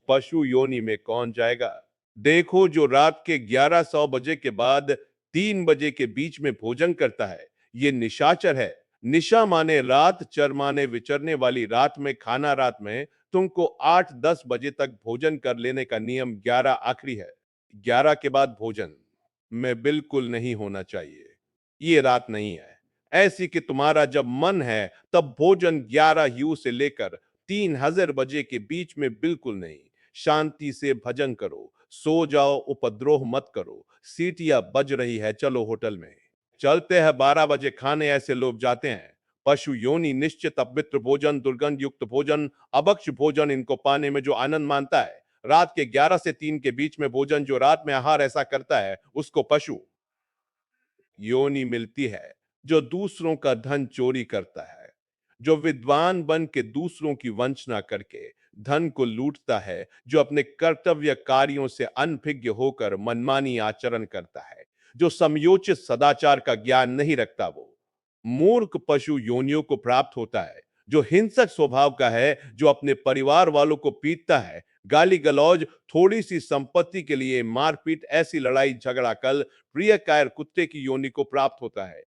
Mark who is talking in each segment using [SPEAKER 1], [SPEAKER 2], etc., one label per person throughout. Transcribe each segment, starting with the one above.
[SPEAKER 1] पशु योनि में कौन जाएगा? देखो, जो रात के 1100 बजे के बाद 3 बजे के बीच में भोजन करता है, ये निशाचर है। निशा माने रात, चर माने विचरने वाली रात में खाना। रात में तुमको 8-10 बजे तक भोजन कर लेने का नियम 11 आखिरी है। 11 के बाद भोजन में बिल्कुल नहीं होना चाहिए। ये रात नहीं है ऐसी कि तुम्हारा जब मन है तब भोजन 11 यू से लेकर 3000 बजे के बीच में बिल्कुल नहीं। शांति से भजन करो, सो जाओ, उपद्रोह मत करो। सीटियां बज रही है, चलो होटल में चलते हैं। 12 बजे खाने ऐसे लोग जाते हैं। पशु योनि निश्चित अपवित्र भोजन, दुर्गंध युक्त भोजन, अभक्ष भोजन, इनको पाने में जो आनंद मानता है। रात के 11 से 3 के बीच में भोजन, जो रात में आहार ऐसा करता है, उसको पशु योनि मिलती है। जो दूसरों का धन चोरी करता है, जो विद्वान बन के दूसरों की वंचना करके धन को लूटता है, जो अपने कर्तव्य कार्यों से अनभिज्ञ होकर मनमानी आचरण करता है, जो समयोचित सदाचार का ज्ञान नहीं रखता, वो मूर्ख पशु योनियों को प्राप्त होता है। जो हिंसक स्वभाव का है, जो अपने परिवार वालों को पीटता है, गाली गलौज, थोड़ी सी संपत्ति के लिए मारपीट, ऐसी लड़ाई झगड़ा कल प्रिय कायर कुत्ते की योनि को प्राप्त होता है।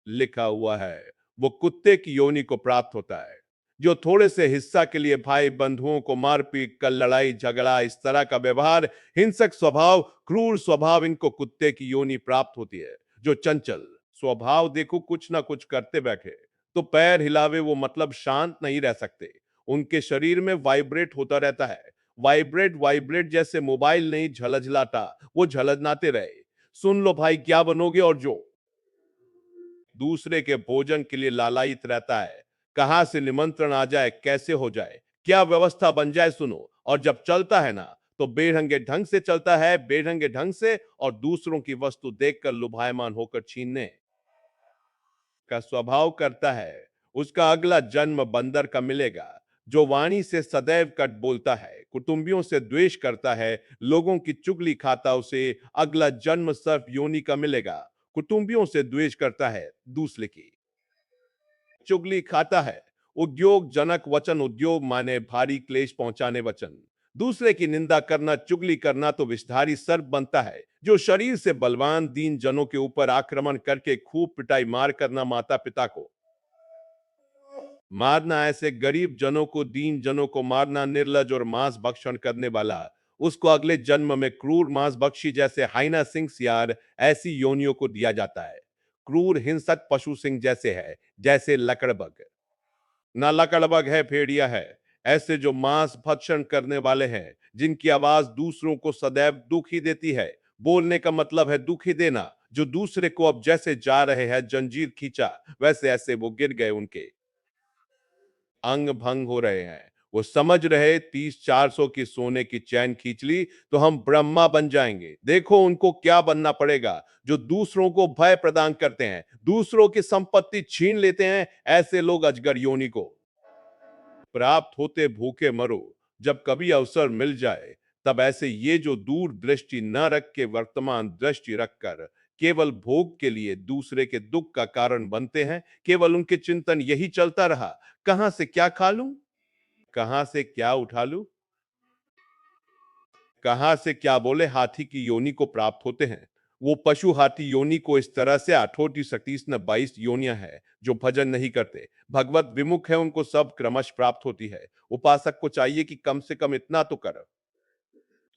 [SPEAKER 1] लिखा हुआ है वो कुत्ते की योनि को प्राप्त होता है। जो थोड़े से हिस्सा के लिए भाई बंधुओं को मारपीट कर, लड़ाई झगड़ा, इस तरह का व्यवहार, हिंसक स्वभाव, क्रूर स्वभाव, इनको कुत्ते की योनि प्राप्त होती है। जो चंचल स्वभाव, देखो कुछ ना कुछ करते बैठे तो पैर हिलावे, वो मतलब शांत नहीं रह सकते। उनके शरीर में वाइब्रेट होता रहता है। वाइब्रेट वाइब्रेट जैसे मोबाइल नहीं झलझलाता, वो झलझनाते रहे। सुन लो भाई क्या बनोगे। और जो दूसरे के भोजन के लिए लालायित रहता है, कहां से निमंत्रण आ जाए, कैसे हो जाए, क्या व्यवस्था बन जाए, सुनो। और जब चलता है ना, तो बेढंगे ढंग से चलता है, बेढंगे ढंग से, और दूसरों की वस्तु देखकर लुभायमान होकर छीनने का स्वभाव करता है। उसका अगला जन्म बंदर का मिलेगा। जो वाणी से सदैव कट बोलता है, कुटुंबियों से द्वेष करता है, लोगों की चुगली खाता, उसे अगला जन्म सर्प योनि का मिलेगा। कुटुंबियों से द्वेष करता है, दूसरे की चुगली खाता है। उद्योग जनक वचन, उद्योग माने भारी क्लेश पहुंचाने वचन। दूसरे की निंदा करना, चुगली करना तो विषधारी सर्प बनता है। जो शरीर से बलवान दीन जनों के ऊपर आक्रमण करके खूब पिटाई मार करना, माता पिता को मारना, ऐसे गरीब जनों को, दीन जनों को मारना, निर्लज और मांस भक्षण करने वाला, उसको अगले जन्म में क्रूर मांस भक्षी जैसे हाइना सिंह सियार, ऐसी योनियों को दिया जाता है। क्रूर हिंसक पशु सिंह जैसे है, जैसे लकड़बग। ना लकड़बग है, भेड़िया है। ऐसे जो मांस भक्षण करने वाले हैं, जिनकी आवाज दूसरों को सदैव दुख ही देती है। बोलने का मतलब है दुख ही देना। जो दूसरे को अब जैसे जा रहे हैं जंजीर खींचा, वैसे ऐसे वो गिर गए, उनके अंग भंग हो रहे हैं। वो समझ रहे 30-400 की सोने की चैन खींच ली तो हम ब्रह्मा बन जाएंगे। देखो उनको क्या बनना पड़ेगा। जो दूसरों को भय प्रदान करते हैं, दूसरों की संपत्ति छीन लेते हैं, ऐसे लोग अजगर योनि को प्राप्त होते भूखे मरो। जब कभी अवसर मिल जाए, तब ऐसे ये जो दूर दृष्टि न रख के वर्तमान दृष्टि रखकर केवल भोग के लिए दूसरे के दुख का कारण बनते हैं, केवल उनके चिंतन यही चलता रहा, कहां से क्या खा लूं, कहां से क्या उठा लूं, कहां से क्या बोले, हाथी की योनि को प्राप्त होते हैं। वो पशु हाथी योनि को इस तरह से 8 37 न 22 योनियां हैं। जो भजन नहीं करते, भगवत विमुख है, उनको सब क्रमश प्राप्त होती है। उपासक को चाहिए कि कम से कम इतना तो कर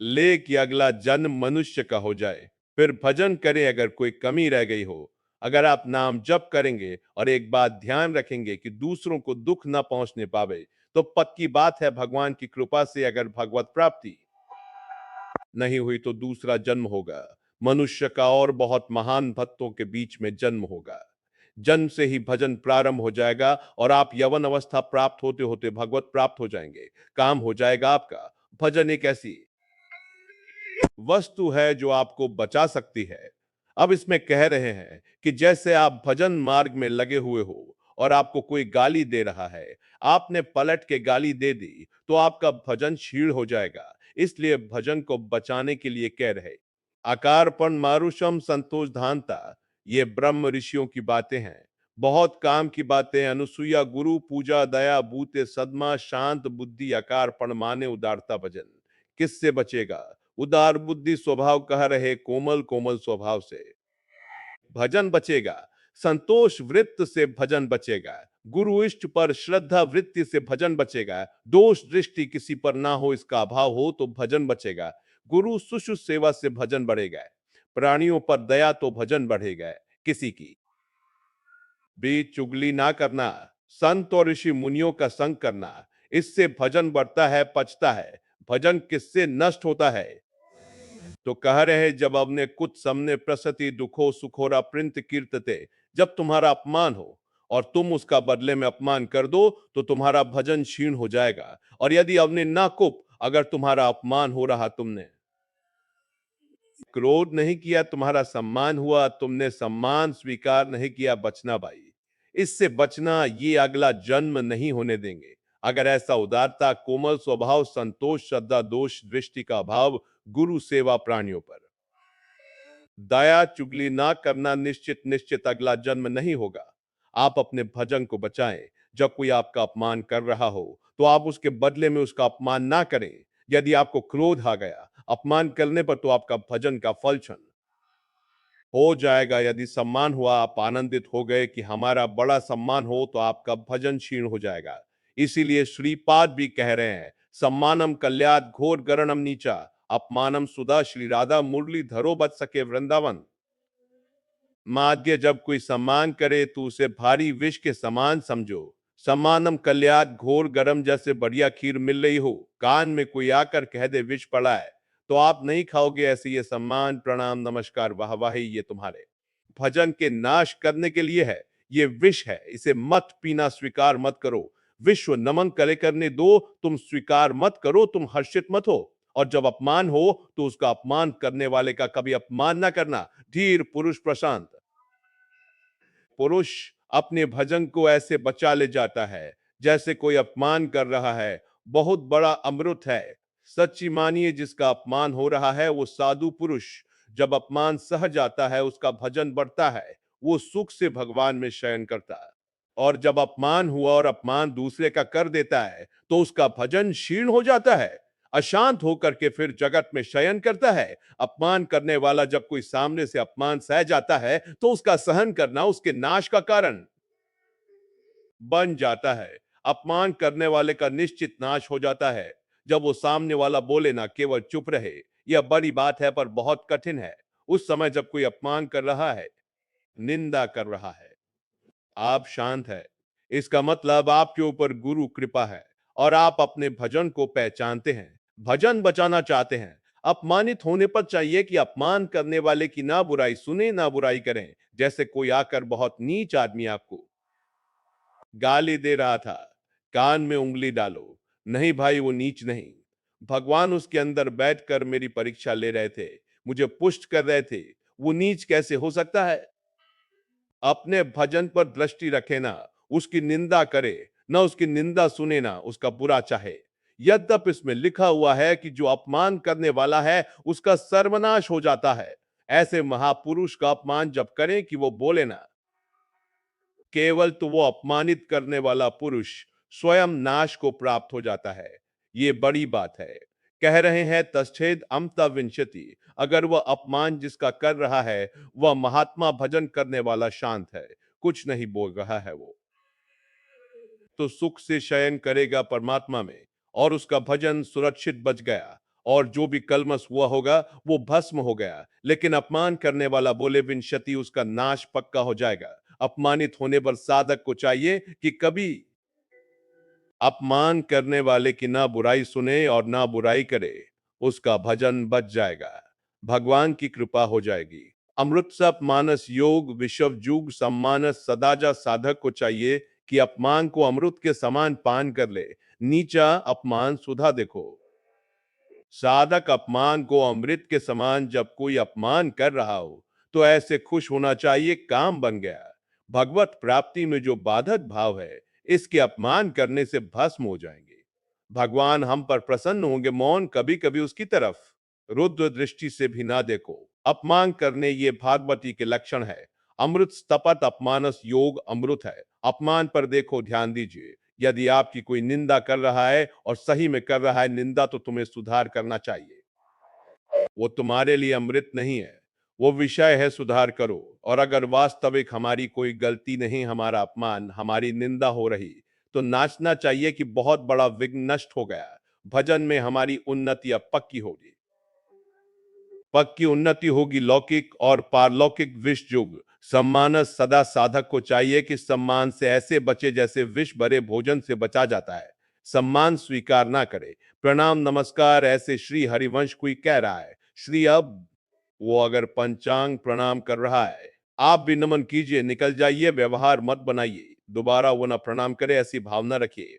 [SPEAKER 1] ले कि अगला जन्म मनुष्य का हो जाए। फिर भजन करें अगर कोई कमी रह गई हो। अगर आप नाम जप करेंगे और एक बात ध्यान रखेंगे कि दूसरों को दुख न पहुंचने पावे, तो पक्की बात है भगवान की कृपा से अगर भगवत प्राप्ति नहीं हुई तो दूसरा जन्म होगा मनुष्य का, और बहुत महान भक्तों के बीच में जन्म होगा। जन्म से ही भजन प्रारंभ हो जाएगा और आप यवन अवस्था प्राप्त होते होते भगवत प्राप्त हो जाएंगे। काम हो जाएगा आपका। भजन एक ऐसी वस्तु है जो आपको बचा सकती है। अब इसमें कह रहे हैं कि जैसे आप भजन मार्ग में लगे हुए हो और आपको कोई गाली दे रहा है, आपने पलट के गाली दे दी तो आपका भजन क्षीण हो जाएगा। इसलिए भजन को बचाने के लिए कह रहे आकारपण मारुषम संतोष धानता, ये ब्रह्म ऋषियों की बातें हैं। बहुत काम की बातें अनुसुईया गुरु पूजा दया बूते सदमा शांत बुद्धि आकार पण माने उदारता भजन। किससे बचेगा? उदार बुद्धि स्वभाव कह रहे कोमल कोमल स्वभाव से। भजन बचेगा, संतोष वृत्त से भजन बचेगा, गुरु इष्ट पर श्रद्धा वृत्ति से भजन बचेगा, दोष दृष्टि किसी पर ना हो इसका अभाव हो तो भजन बचेगा, गुरु सुश्रु सेवा से भजन बढ़ेगा, प्राणियों पर दया तो भजन बढ़ेगा किसी की। बीच चुगली ना करना, संत और ऋषि मुनियों का संग करना, इससे भजन बढ़ता है पचता है। भजन किससे नष्ट होता है? तो कह रहे जब अपने कुछ सामने प्रसति दुखो सुखोरा प्रिंत कीर्तते, जब तुम्हारा अपमान हो और तुम उसका बदले में अपमान कर दो तो तुम्हारा भजन क्षीण हो जाएगा। और यदि अवने ना कुप अगर तुम्हारा अपमान हो रहा तुमने क्रोध नहीं किया तुम्हारा सम्मान हुआ, तुमने सम्मान स्वीकार नहीं किया बचना भाई। इससे बचना ये अगला जन्म नहीं होने देंगे। अगर ऐसा उदारता कोमल स्वभाव संतोष श्रद्धा दोष दृष्टि का अभाव गुरु सेवा प्राणियों पर दया चुगली ना करना निश्चित निश्चित अगला जन्म नहीं होगा। आप अपने भजन को बचाएं। जब कोई आपका अपमान कर रहा हो तो आप उसके बदले में उसका अपमान ना करें। यदि आपको क्रोध आ गया अपमान करने पर तो आपका भजन का फल क्षण हो जाएगा। यदि सम्मान हुआ आप आनंदित हो गए कि हमारा बड़ा सम्मान हो तो आपका भजन क्षीण हो जाएगा। इसीलिए श्रीपाद भी कह रहे हैं सम्मानम कल्याद घोर गरणम नीचा अपमानम सुधा श्री राधा मुरली धरो बच सके वृंदावन। माध्य जब कोई सम्मान करे तो उसे भारी विष के समान समझो। सम्मानम कल्याद घोर गरम जैसे बढ़िया खीर मिल रही हो कान में कोई आकर कह दे विष पड़ा है तो आप नहीं खाओगे। ऐसे ये सम्मान प्रणाम नमस्कार वाहवाही ये तुम्हारे भजन के नाश करने के लिए है। ये विष है इसे मत पीना स्वीकार मत करो। विश्व नमन करे करने दो तुम स्वीकार मत करो तुम हर्षित मत हो। और जब अपमान हो तो उसका अपमान करने वाले का कभी अपमान ना करना। धीर पुरुष प्रशांत पुरुष अपने भजन को ऐसे बचा ले जाता है जैसे कोई अपमान कर रहा है। बहुत बड़ा अमृत है। सच्ची मानिए जिसका अपमान हो रहा है वो साधु पुरुष जब अपमान सह जाता है उसका भजन बढ़ता है। वो सुख से भगवान में शयन करता है। और जब अपमान हुआ और अपमान दूसरे का कर देता है तो उसका भजन क्षीण हो जाता है। अशांत होकर के फिर जगत में शयन करता है। अपमान करने वाला जब कोई सामने से अपमान सह जाता है तो उसका सहन करना उसके नाश का कारण बन जाता है। अपमान करने वाले का निश्चित नाश हो जाता है जब वो सामने वाला बोले ना केवल चुप रहे। यह बड़ी बात है पर बहुत कठिन है। उस समय जब कोई अपमान कर रहा है निंदा कर रहा है आप शांत है इसका मतलब आपके ऊपर गुरु कृपा है और आप अपने भजन को पहचानते हैं भजन बचाना चाहते हैं। अपमानित होने पर चाहिए कि अपमान करने वाले की ना बुराई सुने ना बुराई करें। जैसे कोई आकर बहुत नीच आदमी आपको गाली दे रहा था कान में उंगली डालो। नहीं भाई वो नीच नहीं। भगवान उसके अंदर बैठकर मेरी परीक्षा ले रहे थे मुझे पुष्ट कर रहे थे। वो नीच कैसे हो सकता है? अपने भजन पर दृष्टि रखे ना उसकी निंदा करे ना उसकी निंदा सुने ना उसका बुरा चाहे। यद्यप इसमें लिखा हुआ है कि जो अपमान करने वाला है उसका सर्वनाश हो जाता है। ऐसे महापुरुष का अपमान जब करें कि वो बोले ना केवल तो वो अपमानित करने वाला पुरुष स्वयं नाश को प्राप्त हो जाता है। ये बड़ी बात है। कह रहे हैं तच्छेद अमता विंशति अगर वह अपमान जिसका कर रहा है वह महात्मा भजन करने वाला शांत है कुछ नहीं बोल रहा है वो तो सुख से शयन करेगा परमात्मा में और उसका भजन सुरक्षित बच गया। और जो भी कलमस हुआ होगा वो भस्म हो गया। लेकिन अपमान करने वाला बोले विंशति उसका नाश पक्का हो जाएगा। अपमानित होने पर साधक को चाहिए कि कभी अपमान करने वाले की ना बुराई सुने और ना बुराई करे। उसका भजन बच जाएगा। भगवान की कृपा हो जाएगी। अमृत सप मानस योग विश्व जुग सम्मानस सदाजा साधक को चाहिए कि अपमान को अमृत के समान पान कर ले। नीचा अपमान सुधा देखो। साधक अपमान को अमृत के समान जब कोई अपमान कर रहा हो तो ऐसे खुश होना चाहिए काम बन गया। भगवत प्राप्ति में जो बाधक भाव है इसके अपमान करने से भस्म हो जाएंगे। भगवान हम पर प्रसन्न होंगे मौन कभी कभी उसकी तरफ रुद्र दृष्टि से भी ना देखो। अपमान करने ये भागवती के लक्षण है। अमृत स्तपत अपमानस योग अमृत है। अपमान पर देखो, ध्यान दीजिए। यदि आपकी कोई निंदा कर रहा है और सही में कर रहा है निंदा, तो तुम्हें सुधार करना चाहिए। वो तुम्हारे लिए अमृत नहीं है, वो विषय है, सुधार करो। और अगर वास्तविक हमारी कोई गलती नहीं, हमारा अपमान, हमारी निंदा हो रही, तो नाचना चाहिए कि बहुत बड़ा विघ्न नष्ट हो गया। भजन में हमारी उन्नति अब पक्की होगी। पक्की उन्नति होगी, लौकिक और पारलौकिक विष युग। सम्मान सदा साधक को चाहिए कि सम्मान से ऐसे बचे जैसे विष भरे भोजन से बचा जाता है। सम्मान स्वीकार ना करे। प्रणाम नमस्कार ऐसे श्री हरिवंश कोई कह रहा है। श्री अब वो अगर पंचांग प्रणाम कर रहा है, आप भी नमन कीजिए, निकल जाइए, व्यवहार मत बनाइए। दोबारा वो ना प्रणाम करे, ऐसी भावना रखिए।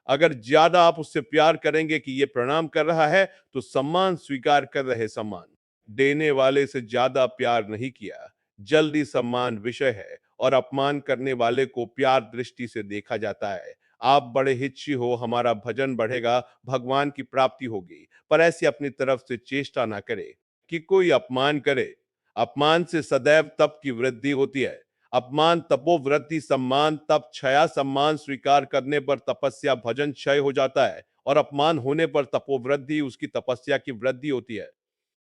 [SPEAKER 1] अगर ज्यादा आप उससे प्यार करेंगे कि ये प्रणाम कर रहा है, तो सम्मान स्वीकार कर रहे, सम्मान देने वाले से ज्यादा प्यार नहीं किया। जल्दी सम्मान विषय है और अपमान करने वाले को प्यार दृष्टि से देखा जाता है। आप बड़े हिच्ची हो, हमारा भजन बढ़ेगा, भगवान की प्राप्ति होगी। पर ऐसी अपनी तरफ से चेष्टा ना करे कि कोई अपमान करे। अपमान से सदैव तप की वृद्धि होती है। अपमान तपोवृत्ति, सम्मान तप क्षया। सम्मान स्वीकार करने पर तपस्या भजन क्षय हो जाता है और अपमान होने पर तपोवृद्धि, उसकी तपस्या की वृद्धि होती है।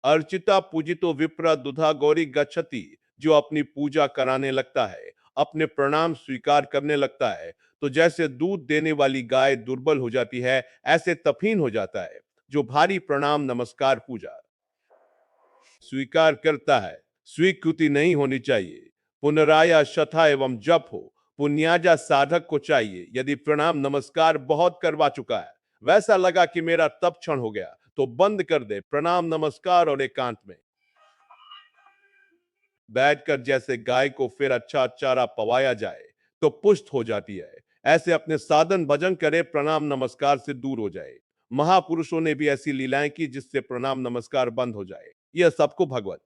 [SPEAKER 1] अर्चिता पूजितो विप्र दुधा गौरी गच्छति। जो अपनी पूजा कराने लगता है, अपने प्रणाम स्वीकार करने लगता है, तो जैसे दूध देने वाली गाय दुर्बल हो जाती है, ऐसे तपहीन हो जाता है जो भारी प्रणाम नमस्कार पूजा स्वीकार करता है। स्वीकृति नहीं होनी चाहिए। पुनराया शथा एवं जप हो। पुण्याजा साधक को चाहिए, यदि प्रणाम नमस्कार बहुत करवा चुका है, वैसा लगा कि मेरा तप क्षण हो गया, तो बंद कर दे प्रणाम नमस्कार और एकांत में बैठकर जैसे गाय को फिर अच्छा चारा पवाया जाए तो पुष्ट हो जाती है, ऐसे अपने साधन भजन करे, प्रणाम नमस्कार से दूर हो जाए। महापुरुषों ने भी ऐसी लीलाएं की जिससे प्रणाम नमस्कार बंद हो जाए। यह सबको भगवत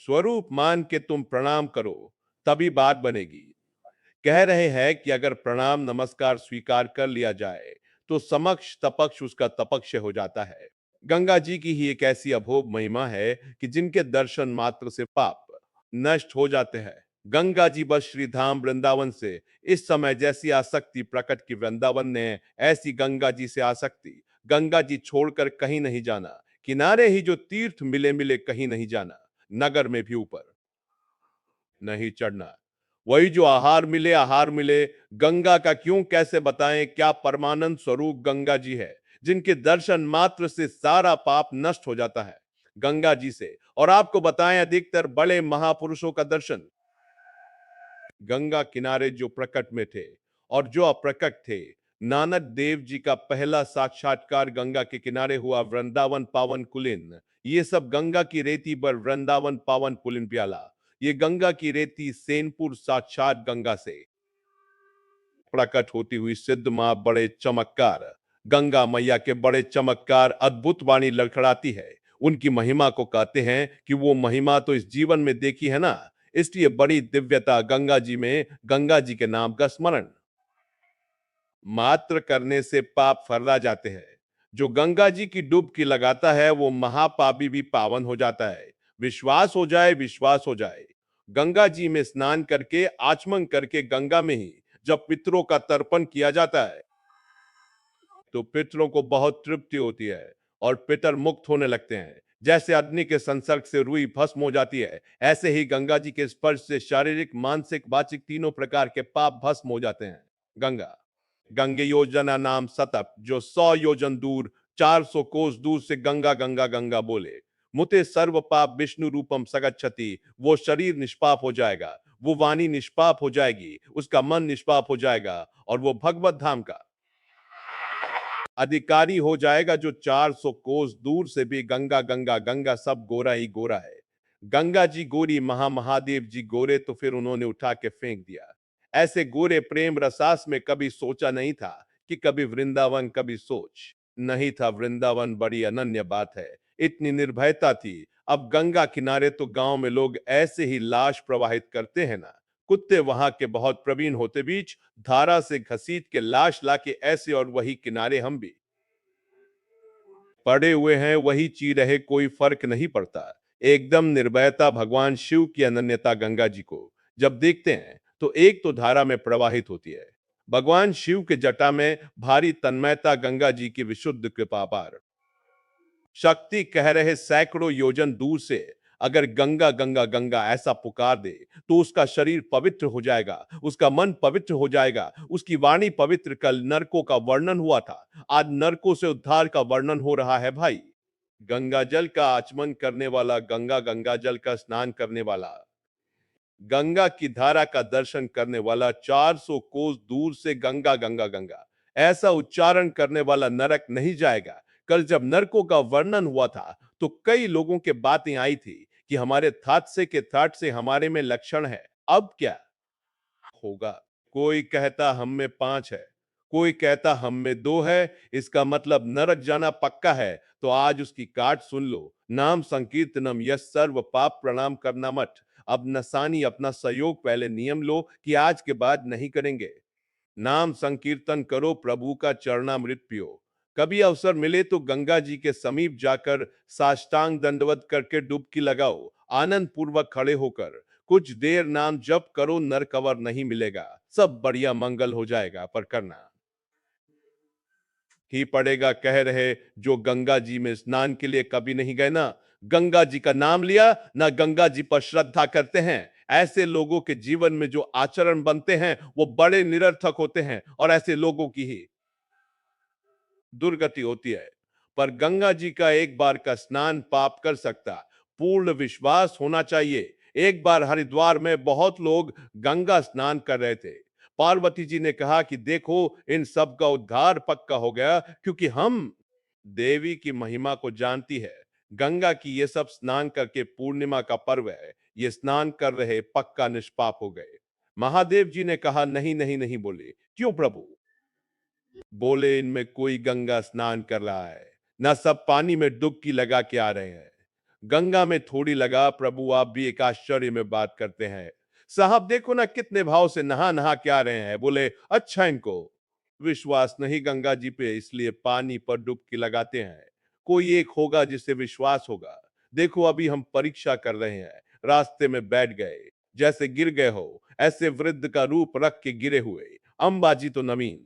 [SPEAKER 1] स्वरूप मान के तुम प्रणाम करो, तभी बात बनेगी। कह रहे हैं कि अगर प्रणाम नमस्कार स्वीकार कर लिया जाए, तो समक्ष तपक्ष उसका तपक्ष हो जाता है। गंगा जी की ही एक ऐसी अभोग महिमा है कि जिनके दर्शन मात्र से पाप नष्ट हो जाते हैं। गंगा जी बस श्री धाम वृंदावन से इस समय जैसी आसक्ति प्रकट की, वृंदावन ने ऐसी गंगा जी से आसक्ति। गंगा जी छोड़कर कहीं नहीं जाना, किनारे ही जो तीर्थ मिले मिले कहीं नहीं जाना, नगर में भी ऊपर नहीं चढ़ना। वही जो आहार मिले, गंगा का क्यों कैसे बताएं, क्या परमानंद स्वरूप गंगा जी है, जिनके दर्शन मात्र से सारा पाप नष्ट हो जाता है। गंगा जी से और आपको बताएं, अधिकतर बड़े महापुरुषों का दर्शन गंगा किनारे जो प्रकट में थे और जो अप्रकट थे। नानक देव जी का पहला साक्षात्कार गंगा के किनारे हुआ, वृंदावन पावन कुलीन। ये सब गंगा की रेती पर वृंदावन पावन पुलिन प्याला। ये गंगा की रेती सेनपुर साक्षात गंगा से प्रकट होती हुई सिद्ध मां बड़े चमत्कार, गंगा मैया के बड़े चमत्कार, अद्भुत वाणी लड़खड़ाती है। उनकी महिमा को कहते हैं कि वो महिमा तो इस जीवन में देखी है ना, इसलिए बड़ी दिव्यता गंगा जी में। गंगा जी के नाम का स्मरण मात्र करने से पाप फर्रा जाते हैं। जो गंगा जी की डुबकी लगाता है, वो महापापी भी पावन हो जाता है। विश्वास हो जाए, विश्वास हो जाए। गंगा जी में स्नान करके, आचमन करके, गंगा में ही जब पितरों का तर्पण किया जाता है, तो पितरों को बहुत तृप्ति होती है और पितर मुक्त होने लगते हैं। जैसे अग्नि के संसर्ग से रुई भस्म हो जाती है, ऐसे ही गंगा जी के स्पर्श से शारीरिक, मानसिक, वाचिक तीनों प्रकार के पाप भस्म हो जाते हैं। गंगा गंगे योजना नाम सतप, जो 100 योजन दूर, 400 कोस दूर से गंगा गंगा गंगा बोले, मुते सर्व पाप विष्णु रूपम सगच्छति। वो शरीर निष्पाप हो जाएगा, वो वाणी निष्पाप हो जाएगी, उसका मन निष्पाप हो जाएगा और वो भगवत धाम का अधिकारी हो जाएगा। जो 400 कोस दूर से भी गंगा गंगा गंगा, सब गोरा ही गोरा है। गंगा जी गोरी, महादेव जी गोरे, तो फिर उन्होंने उठा के फेंक दिया। ऐसे गोरे प्रेम रसास में कभी सोचा नहीं था कि कभी वृंदावन, कभी सोच नहीं था वृंदावन। बड़ी अनन्य बात है, इतनी निर्भयता थी। अब गंगा किनारे तो गांव में लोग ऐसे ही लाश प्रवाहित करते हैं ना, कुत्ते वहां के बहुत प्रवीण होते बीच धारा से घसीट के लाश लाके ऐसे और वही किनारे हम भी पड़े हुए हैं, वही ची रहे, कोई फर्क नहीं पड़ता। एकदम निर्भयता भगवान शिव की अनन्यता गंगा जी को जब देखते हैं तो एक तो धारा में प्रवाहित होती है। भगवान शिव के जटा में भारी तन्मयता गंगा जी की विशुद्ध कृपा पार शक्ति कह रहे सैकड़ों योजन दूर से अगर गंगा गंगा गंगा ऐसा पुकार दे तो उसका शरीर पवित्र हो जाएगा, उसका मन पवित्र हो जाएगा, उसकी वाणी पवित्र। कल नरकों का वर्णन हुआ था, आज नरकों से उद्धार का वर्णन हो रहा है भाई। गंगा जल का आचमन करने वाला, गंगा गंगा जल का स्नान करने वाला, गंगा की धारा का दर्शन करने वाला, 400 कोस दूर से गंगा गंगा गंगा ऐसा उच्चारण करने वाला नरक नहीं जाएगा। कल जब नरकों का वर्णन हुआ था तो कई लोगों के बातें आई थी कि हमारे थाटसे के थाट से हमारे में लक्षण है, अब क्या होगा। कोई कहता हम में 5 है, कोई कहता हम में 2 है, इसका मतलब नरक जाना पक्का है। तो आज उसकी काट सुन लो, नाम संकीर्तनम यस सर्व पाप प्रणाम करना मत। अब नसानी अपना सहयोग पहले नियम लो कि आज के बाद नहीं करेंगे। नाम संकीर्तन करो, प्रभु का चरणामृत पियो। कभी अवसर मिले तो गंगा जी के समीप जाकर साष्टांग दंडवत करके डुबकी लगाओ, आनंद पूर्वक खड़े होकर कुछ देर नाम जप करो, नर कवर नहीं मिलेगा, सब बढ़िया मंगल हो जाएगा। पर करना ही पड़ेगा, कह रहे जो गंगा जी में स्नान के लिए कभी नहीं गए ना, गंगा जी का नाम लिया ना, गंगा जी पर श्रद्धा करते हैं, ऐसे लोगों के जीवन में जो आचरण बनते हैं वो बड़े निरर्थक होते हैं और ऐसे लोगों की ही दुर्गति होती है। पर गंगा जी का एक बार का स्नान पाप कर सकता, पूर्ण विश्वास होना चाहिए। एक बार हरिद्वार में बहुत लोग गंगा स्नान कर रहे थे। पार्वती जी ने कहा कि देखो इन सब का उद्धार पक्का हो गया, क्योंकि हम देवी की महिमा को जानती है। गंगा की ये सब स्नान करके पूर्णिमा का पर्व है, ये स्नान कर रहे पक्का निष्पाप हो गए। महादेव जी ने कहा नहीं नहीं नहीं, बोले क्यों प्रभु? बोले इनमें कोई गंगा स्नान कर रहा है ना, सब पानी में डुबकी लगा के आ रहे हैं। गंगा में थोड़ी लगा प्रभु, आप भी एक आश्चर्य में बात करते हैं। साहब देखो ना कितने भाव से नहा नहा के आ रहे हैं। बोले अच्छा, इनको विश्वास नहीं गंगा जी पे, इसलिए पानी पर डुबकी लगाते हैं। कोई एक होगा जिसे विश्वास होगा। देखो अभी हम परीक्षा कर रहे हैं, रास्ते में बैठ गए, जैसे गिर गए हो ऐसे वृद्ध का रूप रख के गिरे हुए, अंबाजी तो नवीन।